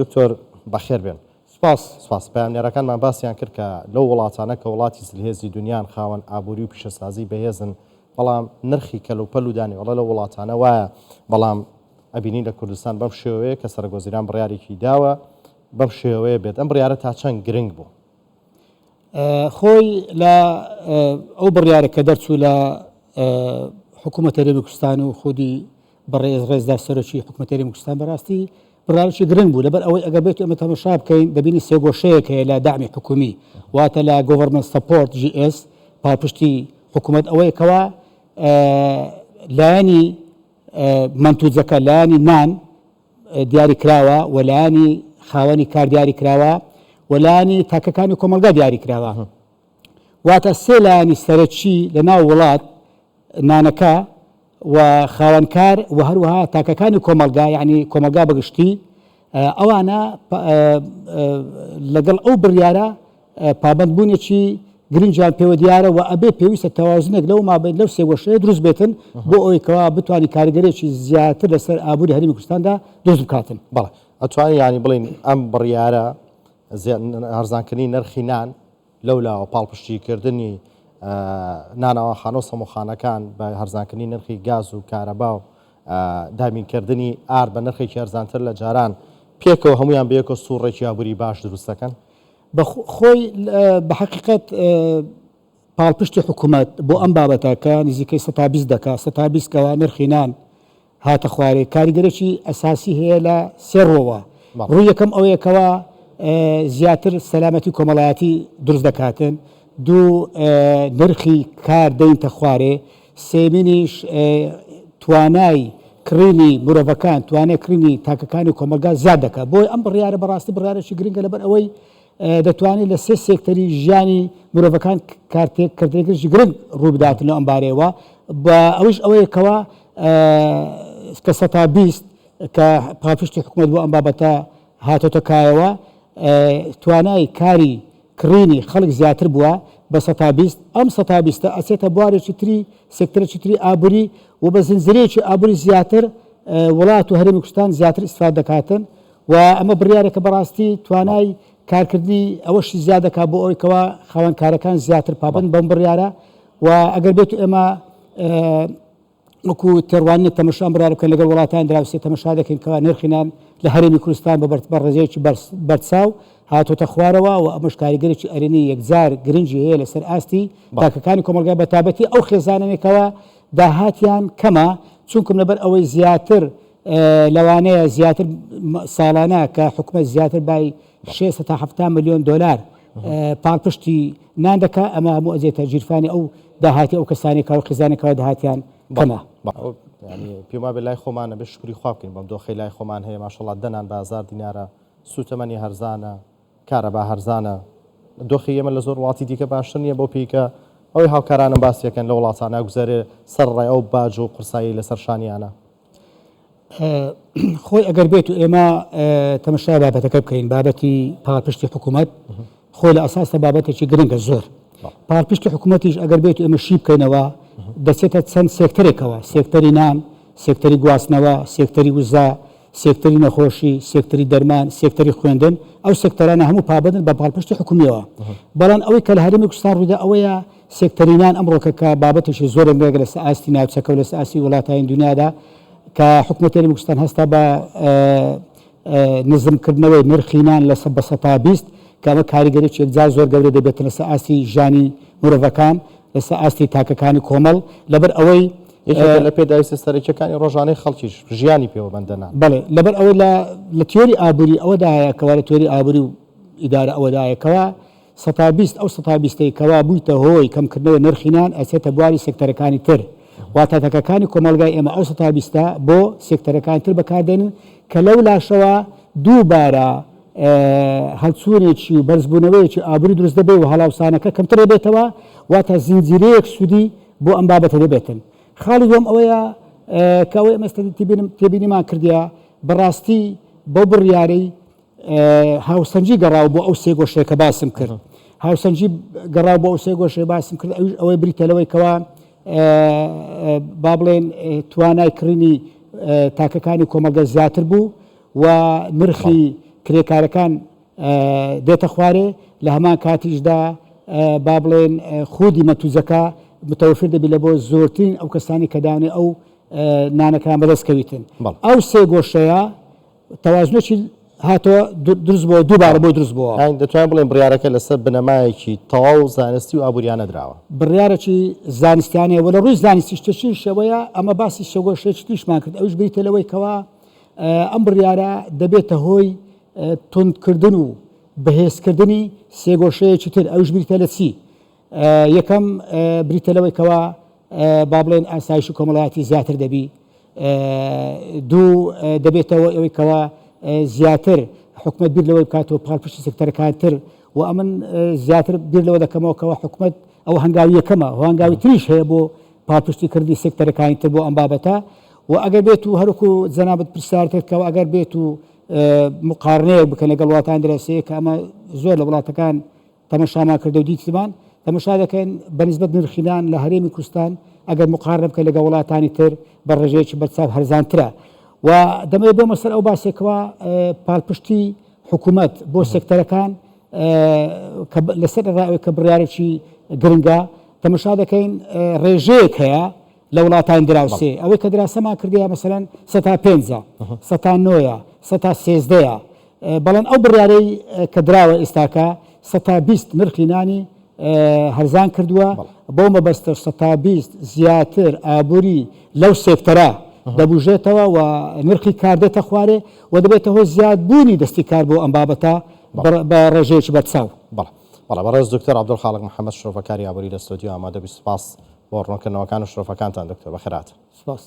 دکتۆر بەخێر بێن. سپاس پامێرەکانمان باسییان کرد کە لەو وڵاتانە کە وڵاتی سلهێزی دنیایان خاوەن ئابووری و پیشەسازی بەهێزن، بەڵام نرخی کەلوپەل و دانیوەڵە لە وڵاتانە وایە، بەڵام ئەبینی لە کوردستان بەم شێوەیە کە سەرگۆزیران بڕیارێکی داوە بەم شێوەیە بێت. ئەم بڕیارە تا چەند گرنگ بوو؟ خۆی لە ئەو بڕیارە کە دەرچوو لە حکوومەت هەرێمی کوردستان و خودی بەڕێز ڕێزدار سەرۆکی حکوومەت هەرێمی کوردستان بەڕاستی بڕارێکی گرنگ بوو، لەبەر ئەوەی ئەگەر بێت ئەمە تەماشا بکەین دەبینی سێگۆشەیەک هەیە لە داعمی حکومی، واتە لە گۆڤەرمنت سەپۆرت GS پاڵپشتی حکوومەت ئەوەیەکەوە لایەنی منتوجەکە لایەنی نان دیاری کراوە و لایەنی خاوەنی کار دیاری کراوە و لایەنی تاکەکانی کۆمەلگا دیاری کراوە. واتە سێ لایەنی سەرەکی لە ناو وڵات نانەکە و خاوەنکار و هەروەها تاکەکانی کۆمەلگا، یعنی کۆمەلگا بەگشتی، ئەوانە لەگەڵ ئەو بڕیارە پابەندبوونێکی گرنگیان پێوە دیارە و ئەبێ پێویستە تەوازنێک لەو مابین لەو سێگۆشەیە دروست بێتن بۆ ئەوەیەکەوە بتوانانی کاریگەرێکی زیاتر لەسەر ئابووری هەرێمی کوردستاندا دروست بکاتن. بەڵێ ئەتوانین ینی بڵین ئەم بڕیارە هەرزانکردنی نرخی نان لەولاوە پاڵپشتیکردنی نانەوەخانە و سەموخانەکان بە هەرزانکردنی نرخی گاز و کارەبا و دامینکردنی ئار بە نرخێکی هەرزانتر لە جاران پێکەوە هەمویان بەیەکە سوڕێکی ئابووری باش دروستەکەن. خۆی بە حقیقەت پاڵپشتی حکوومەت بۆ ئەم بابەتە کە نزیکەی 120 دەکات 120 کەوا نرخی نان هاتە خوارێ کاریگەرێکی ئەساسی هەیە لە سێڕۆوە. ڕووی یەکەم ئەوەیەکەوە زیاتر سەلامەتی کۆمەڵایەتی دروست دەکاتن، دوو نرخی کار دەینتە خوارێ، سێمینیش توانای کڕینی مرۆڤەکان توانای کڕینی تاکەکانی کۆمەلگا زیاد دەکات. بۆی ئەم بڕیارە بەڕاستی بڕیارێکی گرنگە لەبەر ئەوەی دەتوانێت لە سێ سێکتەری ژیانی مرۆڤەکان کارتێکردنێکی گرنگ ڕوو بداتن لە ئەم بارەیەوە. بە ئەوش ئەوەیەکەوە کە 120 کە پاڵپشتی حکوومەت بۆ ئەم بابەتە هاتۆتە کایەوە توانای کاری کڕینی خەڵک زیاتر بووە بە 120 ئەم 120 ئەچێتە بوارێکی تری سێکتەرێکی تری ئابووری و بە زنجیرەیەکی ئابووری زیاتر وڵات و هەرێمی کوردستان زیاتر ئیسفاد دەکاتن و ئەمە بڕیارێکە بەڕاستی توانای کارکردنی ئەوەشی زیاد دەکات بۆ ئەوەیەکەوە خاوەنکارەکان زیاتر پابند بەم بڕیارە. و ئەگەر بێت ئێمە وەکو تێڕوانێت تەمەشان بڕیار بکەن لەگەڵ وڵاتان دراوسێ تەمەشا دەکەین کەوا نرخینان لە هەرێمی کوردستان بە ڕێزەیەکی بەرچاو هاتۆتە خوارەوە و ئەمەش کاریگەرێکی ئەرێنی یەکجار گرنگی هەیە لەسەر ئاستی تاکەکانی کۆمەلگا بە تابەتی ئەو خێزانانێکەوە داهاتیان کەمە، چونکم لەبەر ئەوەی زیاتر لەوانەیە زیاتر ساڵانە کە حکومەت زیاتر بای 600 تا 70 ملیۆن دلار پاڵپشتی نان دەکات، ئەمە هەموو ئەجێتە ژیرفانی ئەو داهاتی ئەو کەسانێکەوە و خێزانێکەوە داهاتیان کەمە. پێما بێ لای خۆمانە بێ شکری خوا بکەین بەم دۆخەی لای خۆمان هەیە ماشەڵڵا دەنان بە 1000 دینارە، سوتەمەنی هەرزانە، کارەبا هەرزانە. دۆخی ئێمە لە زۆر وڵاتی دیکە باشتر نییە بۆ پێیکە ئەوەی هاوکارانم باسیەکەن لە وڵاتانە گوزارێ سەرڕای ئەو باج و قورسایی لەسەر شانیانە. خۆی ئەگەر بێت و ئێمە تەمەشای بابەتەکە بکەین بابەتی پاڵپشتی حکوومەت خۆی لە ئەساسە بابەتێکی گرنگە زۆر. پاڵپشتی حکوومەتیش ئەگەر بێت و ئێمە شی بکەینەوە دەچێتە چەند سێکتەرێکەوە، سێکتەری نان، سێکتەری گواستنەوە، سێکتەری وزا، سێکتەری نەخۆشی، سێکتەری دەرمان، سێکتەری خوێندن. ئەو سێکتەرانە هەموو پابندن بە پاڵپشتی حکومیەوە. بەڵام ئەوەی کە لە هەرێمی کوردستان ڕوویدا ئەوەیە سێکتەری نان ئەمڕۆکە کە بابەتێکی زۆرم لێگە لە ئاستی ناوچەکە و لە ئاستی وڵاتانی دنیادا کە حکوومەت هەرێمی کوردستان هەستا بە نزمکردنەوەی نرخی نان لە 120 کە ئەمە کاریگەرێکی یەکجار زۆر گەورە دەبێتن لەسەر ئاستی ژیانی مرۆڤەکان، لەسەر ئاستی تاکەکانی کۆمەڵ، لەبەر ئەوەی لە پێداویستە سەرەکیەکانی ڕۆژانەی خەڵکیش ژیانی پێوەبەندەنان. بەڵێ لەبەر ئەوە لە تیۆری ئابووری ئەوەدایەکەوە لە تیۆری ئابووری و ئیدارە ئەوەدایەکەوە 120 ئەو 120 کەوا بوویتە هۆی کەمکردنەوەی نرخی نان ئەچێتە بواری سێکتەرەکانی تر. واتە تاکەکانی کۆمەلگای ئێمە ئەو 120 بۆ سێکتەرەکانی تر بەکاردێنن کە لەو لاشەوە دووبارە هەڵچوونێکی و بەرزبوونەوەیەکی ئابووری دروست دەبێت و هەڵاوسانەکە کەمتر دەبێتەوە، واتە زنجیرەیەک سوودی بۆ ئەم بابەتە دەبێتن. خاڵی دووەم ئەوەیە کە ئەوەی ئێمە تێبینیمان کردیە بەڕاستی بۆ بڕیارەی هاوسەنجی گەڕاو بۆ ئەو سێ گۆشەیە باسم کرد. هاوسەنجی گەڕاو بۆ ئەو سێ گۆشەیە باسم کرد ئەوەی بریتە لەوەی کەوا با بڵێن توانای کڕینی تاکەکانی کۆمەلگا زیاتر بوو و نرخی کرێکارەکان دێتە خوارێ لە هەمان کاتیشدا با بڵێن خودی مەتوزەکە متەوفر دەبێت لە بۆ زۆرترین ئەو کەسانی کە داوێ ئەو نانەکان بەدەستکەویتن. ئەو سێ گۆشەیە تەوازنێکی هاتەوە دروست بۆ دووبارە بۆ دروست بووە. دەتوانین بڵێن بڕیارەکە لەسەر بنەمایەکی تەواو زانستی و ئابوووریانە دراوە. بڕیارێکی زانستیانەیە وە لە ڕووی زانستی شتێکی شەوەیە ئەمە باسی شەگۆشێکی تریشمان کرد ئەوش بریتە لەوەی کەوا ئەم بڕیارە دەبێتە هۆی توندکردن و بەهێزکردنی سێگۆشەیەکی تر ئەوش بریتە لە چی؟ یەکەم بریتە لەوەی کەوا با بڵێن ئاسایشی کۆمەڵایەتی زیاتر دەبی، دوو دەبێتەوە ئەوەی کەوا زیاتر حکومت بیر لەوەی بکاتەوە پاڵپشتی سێکتەرەکانتر و ئەمن زیاتر بیر لەوە دەکەمەوە کەەوە حکومت ئەو هەنگاوی یەکەمە هەنگاوی تریش هەیە بۆ پاڵپشتیکردنی سێکتەرەکانی تر بۆ ئەم بابەتە و ئەگەر بێت و هەروکو جەنابەت پرسیارکردکەوە ئەگەر بێت و مقارنەیەک بکەن لەگەڵ وڵاتان دەرەسەیە کە ئەمە زۆر لە وڵاتەکان تەمەشامان کردە و دیتمان تەمەشا دەکەن بەنسبەت نرخینان لە هەرێمی کوردستان ئەگەر مقارنە بکە لەگە وڵاتانی تر بە ڕێژەیەکی بەرچاو هەرزانترە و دەمەوێت بۆ مەسەر ئەو باسێکەوە پاڵپشتی حکوومەت بۆ سێکتەرەکان لەسەر ڕاوێت کە بڕیارێکی گرنگە تەمەشا دەکەین ڕێژەیەک هەیە لە وڵاتان دراوسێ ئەوەی کە دراسەمان کردیا مەسەرەن 105 109 113 بەڵام ئەو بڕیارەی کە دراوە ئێستاکە 120 نرخی نانی هەرزان کردووە بۆ مەبەستە 120 زیاتر ئابووری لەو سێکتەرە دەبوژێتەوە و نرخی کار دێتە خوارێ و دەبێتە هۆ زیادبوونی دەستی کار بۆ ئەم بابەتە بە ڕێژەیەکی بەرچاو. بەڵێ بەڕێز دکتۆر عەبدولخالق محەممەد شرۆفەکاری ئابووری لە ستۆدیۆ ئامادە 25 بۆ ڕوونکردنەوەکان و شرۆفەکانتان دکتۆر بەخێرات. سپاس.